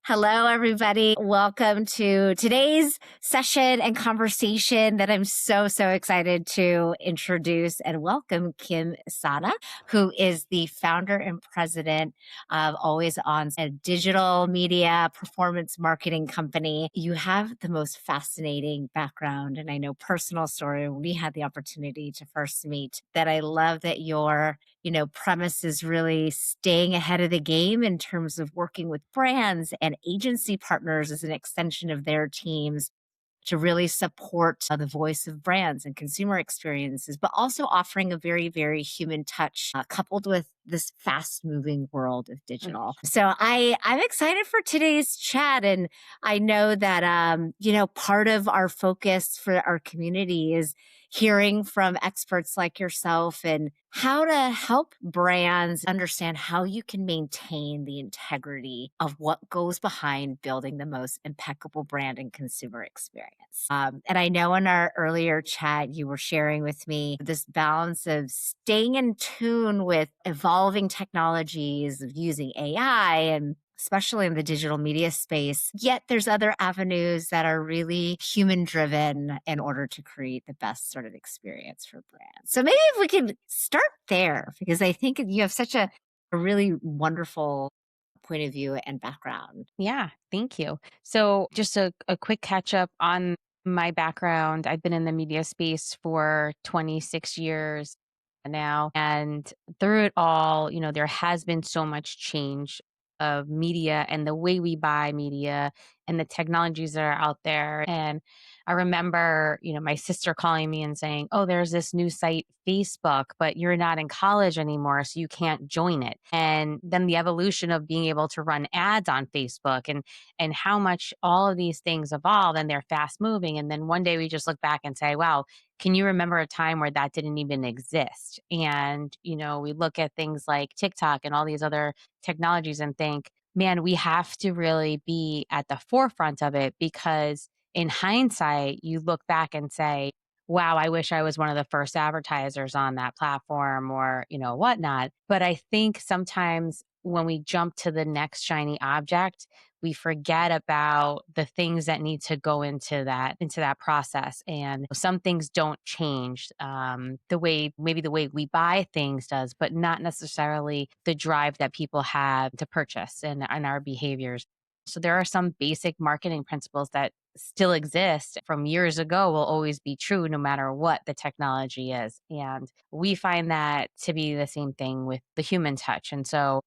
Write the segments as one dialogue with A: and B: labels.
A: Hello, everybody. Welcome to today's session and conversation that I'm so excited to introduce and welcome Kym Insana, who is the founder and president of AlwaysOn, a digital media performance marketing company. You have the most fascinating background and I know personal story. We had the opportunity to first meet that I love that your premise is really staying ahead of the game in terms of working with brands and agency partners as an extension of their teams to really support the voice of brands and consumer experiences, but also offering a very human touch coupled with this fast moving world of digital. So I'm excited for today's chat. And I know that, part of our focus for our community is hearing from experts like yourself and how to help brands understand how you can maintain the integrity of what goes behind building the most impeccable brand and consumer experience. And I know in our earlier chat, you were sharing with me this balance of staying in tune with evolving technologies of using AI and especially in the digital media space. Yet there's other avenues that are really human driven in order to create the best sort of experience for brands. So maybe if we could start there, because I think you have such a really wonderful point of view and background.
B: Yeah, thank you. So, just a quick catch up on my background. I've been in the media space for 26 years now. And through it all, there has been so much change of media and the way we buy media and the technologies that are out there. And I remember, my sister calling me and saying, "Oh, there's this new site, Facebook, but you're not in college anymore, so you can't join it." And then the evolution of being able to run ads on Facebook and how much all of these things evolve and they're fast moving. And then one day we just look back and say, "Wow, can you remember a time where that didn't even exist?" And, we look at things like TikTok and all these other technologies and think, man, we have to really be at the forefront of it because in hindsight, you look back and say, wow, I wish I was one of the first advertisers on that platform or, whatnot. But I think sometimes when we jump to the next shiny object, we forget about the things that need to go into that process. And some things don't change the way maybe the way we buy things does, but not necessarily the drive that people have to purchase and our behaviors. So there are some basic marketing principles that still exist from years ago will always be true no matter what the technology is. And we find that to be the same thing with the human touch. And so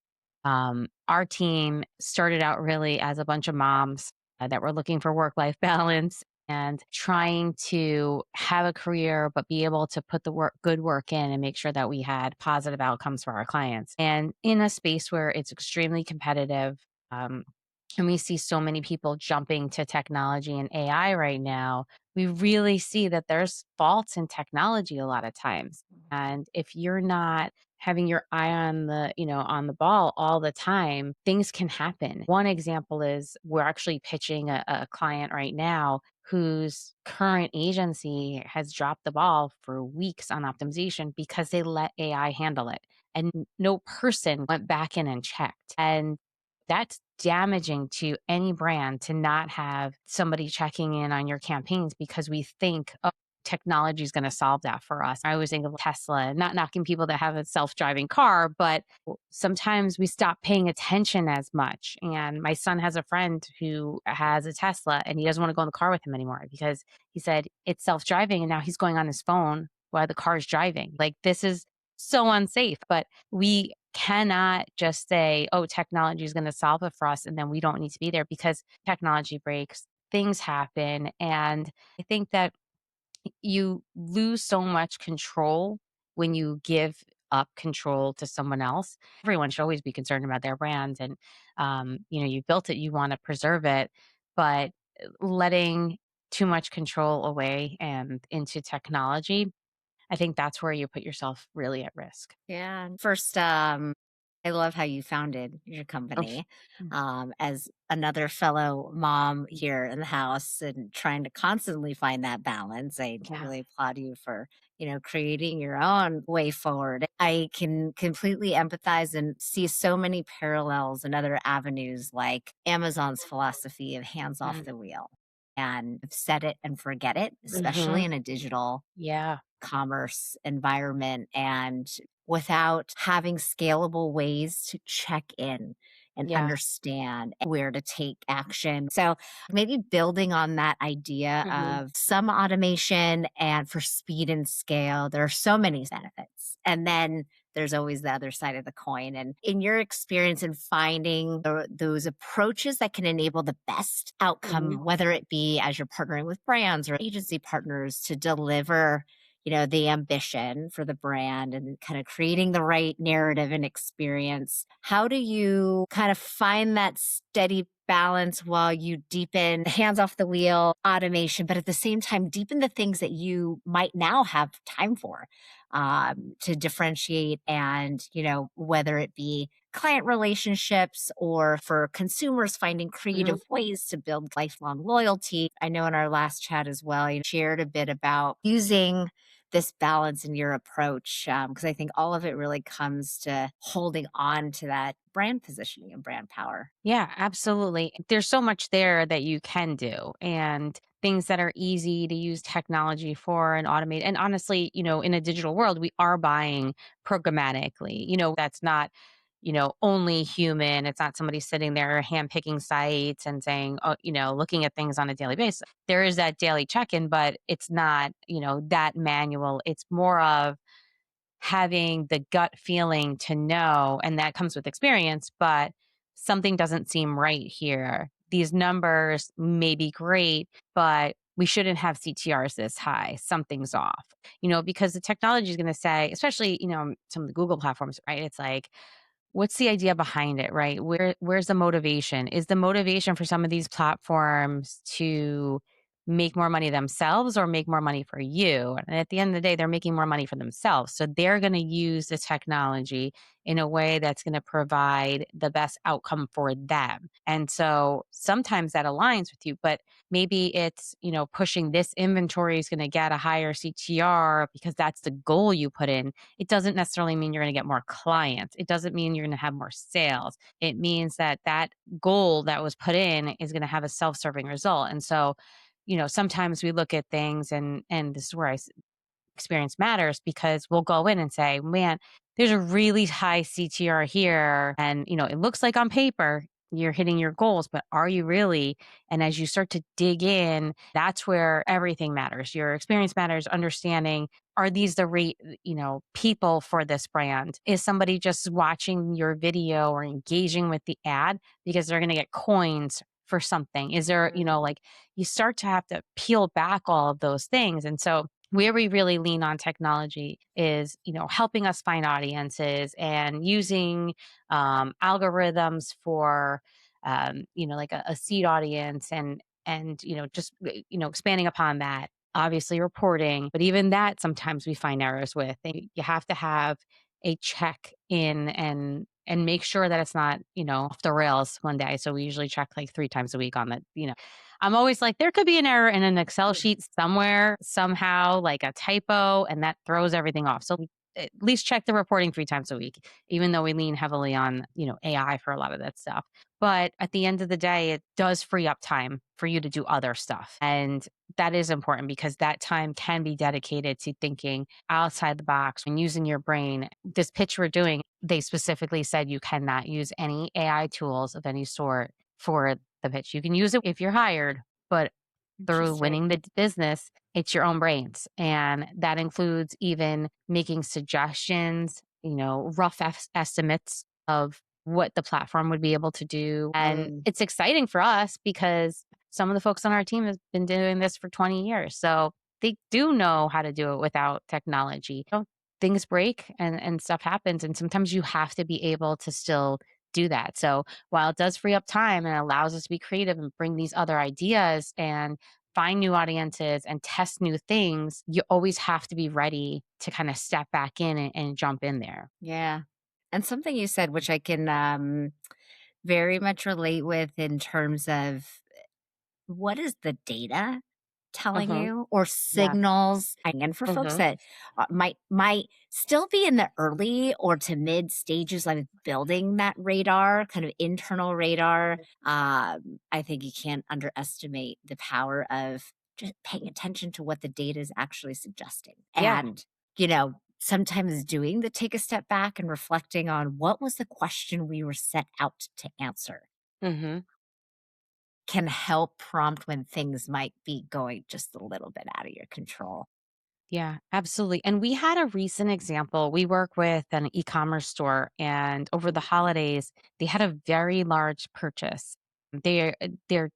B: our team started out really as a bunch of moms that were looking for work life balance and trying to have a career, but be able to put the good work in and make sure that we had positive outcomes for our clients. And in a space where it's extremely competitive, um, and we see so many people jumping to technology and AI right now, we really see that there's faults in technology a lot of times. And if you're not having your eye on the ball all the time, things can happen. One example is we're actually pitching a client right now whose current agency has dropped the ball for weeks on optimization because they let AI handle it. And no person went back in and checked. And that's damaging to any brand to not have somebody checking in on your campaigns because we think, oh, technology is going to solve that for us. I always think of Tesla, not knocking people that have a self-driving car, but sometimes we stop paying attention as much. And my son has a friend who has a Tesla and he doesn't want to go in the car with him anymore because he said it's self-driving and now he's going on his phone while the car is driving. Like this is so unsafe, but we cannot just say, oh, technology is going to solve it for us. And then we don't need to be there because technology breaks, things happen. And I think that you lose so much control when you give up control to someone else. Everyone should always be concerned about their brand. And, you built it, you want to preserve it. But letting too much control away and into technology, I think that's where you put yourself really at risk.
A: Yeah. First, I love how you founded your
B: Oh,
A: company
B: mm,
A: as another fellow mom here in the house and trying to constantly find that balance. I
B: yeah.
A: really applaud you for, creating your own way forward. I can completely empathize and see so many parallels and other avenues like Amazon's philosophy of hands off
B: Mm.
A: the wheel and set it and forget it, especially
B: Mhm.
A: in a digital
B: Yeah.
A: commerce environment and without having scalable ways to check in and
B: Yeah.
A: understand where to take action. So maybe building on that idea
B: Mhm.
A: of some automation and for speed and scale, there are so many benefits. And then there's always the other side of the coin. And in your experience in finding those approaches that can enable the best
B: Mhm.
A: outcome, whether it be as you're partnering with brands or agency partners to deliver the ambition for the brand and kind of creating the right narrative and experience. How do you kind of find that steady balance while you deepen hands off the wheel automation, but at the same time, deepen the things that you might now have time for to differentiate and, whether it be client relationships or for consumers finding
B: Mhm.
A: creative ways to build lifelong loyalty. I know in our last chat as well, you shared a bit about using this balance in your approach? Because I think all of it really comes to holding on to that brand positioning and brand power.
B: Yeah, absolutely. There's so much there that you can do and things that are easy to use technology for and automate. And honestly, in a digital world, we are buying programmatically. That's not, only human. It's not somebody sitting there handpicking sites and saying, oh, looking at things on a daily basis. There is that daily check in, but it's not, that manual. It's more of having the gut feeling to know, and that comes with experience, but something doesn't seem right here. These numbers may be great, but we shouldn't have CTRs this high. Something's off, because the technology is going to say, especially, some of the Google platforms, right? It's like, what's the idea behind it, right? Where's the motivation? Is the motivation for some of these platforms to make more money themselves or make more money for you? And at the end of the day, they're making more money for themselves. So they're going to use the technology in a way that's going to provide the best outcome for them. And so sometimes that aligns with you, but maybe it's, pushing this inventory is going to get a higher CTR because that's the goal you put in. It doesn't necessarily mean you're going to get more clients. It doesn't mean you're going to have more sales. It means that that goal that was put in is going to have a self-serving result. And so, sometimes we look at things and this is where experience matters because we'll go in and say, man, there's a really high CTR here. And, it looks like on paper you're hitting your goals, but are you really? And as you start to dig in, that's where everything matters. Your experience matters, understanding, are these the right, people for this brand? Is somebody just watching your video or engaging with the ad because they're going to get coins for something? Is there, like you start to have to peel back all of those things. And so where we really lean on technology is, helping us find audiences and using algorithms for, like a seed audience and just expanding upon that. Obviously, reporting, but even that sometimes we find errors with. And you have to have a check in and make sure that it's not off the rails one day. So we usually check like 3 times a week on the I'm always like, there could be an error in an Excel sheet somewhere, somehow, like a typo, and that throws everything off. So we at least check the reporting 3 times a week, even though we lean heavily on, AI for a lot of that stuff. But at the end of the day, it does free up time for you to do other stuff. And that is important because that time can be dedicated to thinking outside the box and using your brain. This pitch we're doing, they specifically said you cannot use any AI tools of any sort for the pitch. You can use it if you're hired, but through
A: Interesting.
B: winning the business, it's your own brains. And that includes even making suggestions, rough estimates of what the platform would be able to do. And
A: Mm,
B: it's exciting for us because some of the folks on our team have been doing this for 20 years. So they do know how to do it without technology. Things break and stuff happens. And sometimes you have to be able to still do that. So while it does free up time and allows us to be creative and bring these other ideas and find new audiences and test new things, you always have to be ready to kind of step back in and jump in there.
A: yeah. And something you said, which I can very much relate with in terms of what is the data telling
B: Uh-huh.
A: you or
B: Yeah.
A: signals. And for folks
B: Mhm.
A: that might still be in the early or to mid stages of building that radar, kind of internal radar, I think you can't underestimate the power of just paying attention to what the data is actually suggesting.
B: Yeah.
A: And, sometimes doing the take a step back and reflecting on what was the question we were set out to answer
B: Mhm.
A: can help prompt when things might be going just a little bit out of your control.
B: Yeah, absolutely. And we had a recent example. We work with an e-commerce store, and over the holidays, they had a very large purchase. Their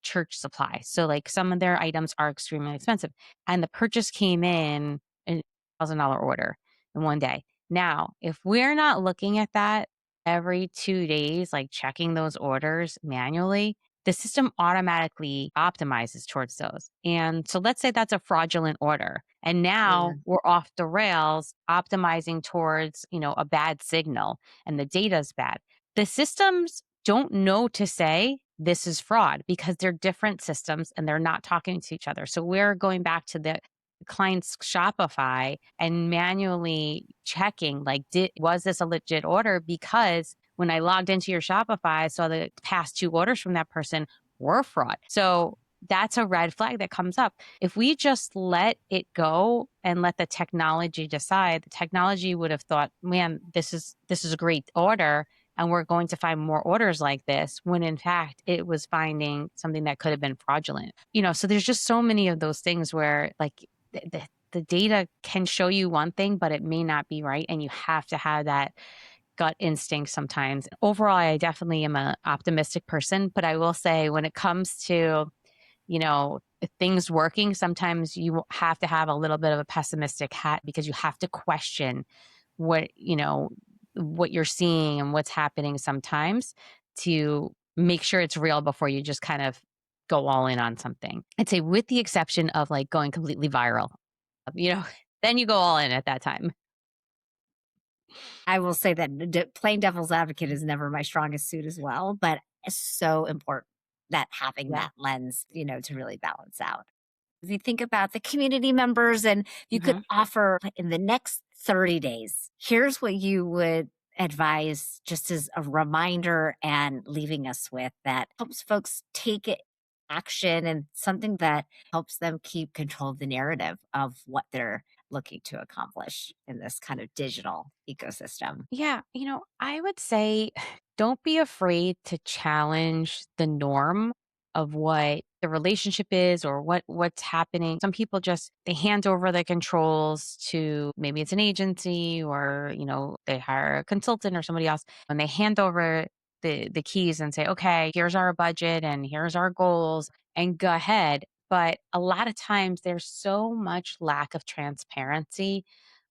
B: church supply. So like some of their items are extremely expensive. And the purchase came in a $1,000 order in one day. Now, if we're not looking at that every 2 days, like checking those orders manually, the system automatically optimizes towards those. And so let's say that's a fraudulent order. And
A: Yeah.
B: now we're off the rails optimizing towards, a bad signal and the data's bad. The systems don't know to say this is fraud because they're different systems and they're not talking to each other. So we're going back to the client's Shopify and manually checking like was this a legit order, because when I logged into your Shopify, I saw the past 2 orders from that person were fraud. So that's a red flag that comes up. If we just let it go and let the technology decide, the technology would have thought, "Man, this is a great order, and we're going to find more orders like this," when in fact it was finding something that could have been fraudulent. So there's just so many of those things where like the data can show you one thing, but it may not be right, and you have to have that gut instinct sometimes. Overall, I definitely am an optimistic person, but I will say when it comes to, things working, sometimes you have to have a little bit of a pessimistic hat because you have to question what you're seeing and what's happening sometimes to make sure it's real before you just kind of go all in on something. I'd say with the exception of like going completely viral, you know, then you go all in at that time.
A: I will say that playing devil's advocate is never my strongest suit as well, but it's so important that having
B: Yeah.
A: that lens, to really balance out. If you think about the community members and you could
B: Hmm.
A: offer in the next 30 days, here's what you would advise just as a reminder and leaving us with that helps folks take it action and something that helps them keep control of the narrative of what they're looking to accomplish in this kind of digital ecosystem.
B: Yeah, I would say don't be afraid to challenge the norm of what the relationship is or what's happening. Some people just they hand over the controls to maybe it's an agency or, they hire a consultant or somebody else and they hand over the keys and say, "Okay, here's our budget and here's our goals and go ahead." But a lot of times there's so much lack of transparency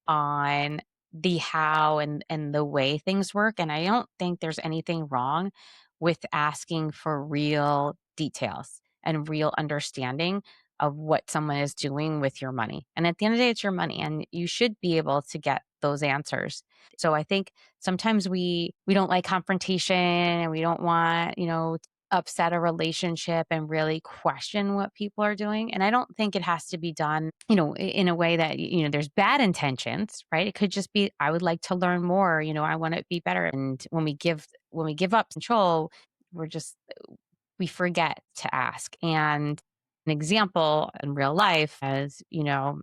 B: on the how and the way things work, and I don't think there's anything wrong with asking for real details and real understanding of what someone is doing with your money. And at the end of the day, it's your money and you should be able to get those answers. So I think sometimes we don't like confrontation and we don't want, upset a relationship and really question what people are doing. And I don't think it has to be done, in a way that, there's bad intentions, right? It could just be, I would like to learn more, I want to be better. And when we give up control, we're just, we forget to ask. And an example in real life, as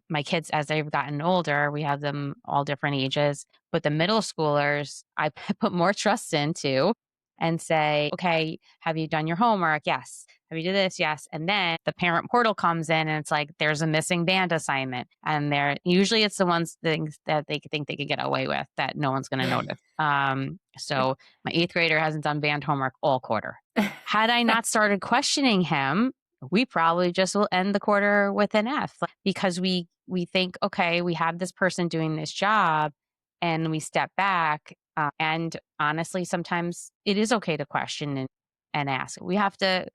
B: my kids, as they've gotten older, we have them all different ages, but the middle schoolers, I put more trust into and say, "Okay, have you done your homework?" Yes. Have you do this? Yes. And then the parent portal comes in and it's like, there's a missing band assignment. And they're usually it's the ones things that they think they could get away with that no one's going to notice. So my eighth grader hasn't done band homework all quarter. Had I not started questioning him, we probably just will end the quarter with an F, like, because we think, okay, we have this person doing this job, and we step back. And honestly, sometimes it is okay to question and ask. We have to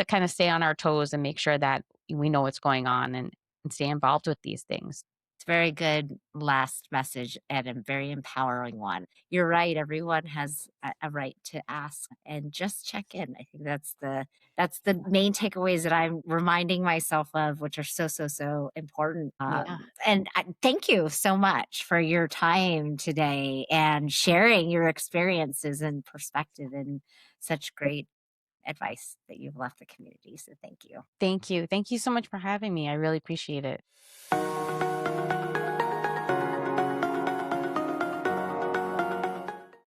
B: kind of stay on our toes and make sure that we know what's going on and stay involved with these things.
A: Very good last message and a very empowering one. You're right. Everyone has a right to ask and just check in. I think that's the main takeaways that I'm reminding myself of, which are so so so important.
B: Yeah.
A: And thank you so much for your time today and sharing your experiences and perspective and such great advice that you've left the community. So thank you.
B: Thank you. Thank you so much for having me. I really appreciate it.